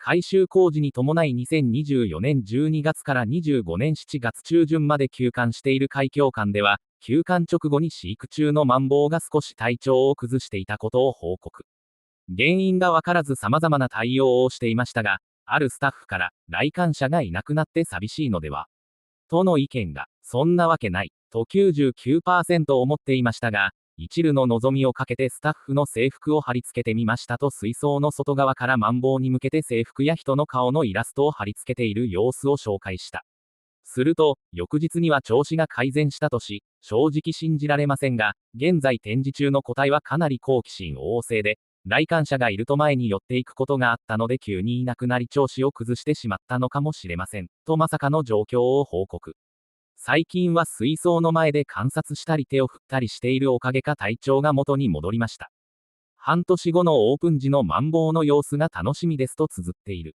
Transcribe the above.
改修工事に伴い2024年12月から25年7月中旬まで休館している海響館では、休館直後に飼育中のマンボウが少し体調を崩していたことを報告。原因がわからず様々な対応をしていましたが、あるスタッフから、来館者がいなくなって寂しいのではとの意見が、そんなわけない、と 99% 思っていましたが、一縷の望みをかけてスタッフの制服を貼り付けてみましたと水槽の外側からマンボウに向けて制服や人の顔のイラストを貼り付けている様子を紹介した。すると、翌日には調子が改善したとし、正直信じられませんが、現在展示中の個体はかなり好奇心旺盛で、来館者がいると前に寄っていくことがあったので急にいなくなり調子を崩してしまったのかもしれません、とまさかの状況を報告。最近は水槽の前で観察したり手を振ったりしているおかげか体調が元に戻りました。半年後のオープン時のマンボウの様子が楽しみですと綴っている。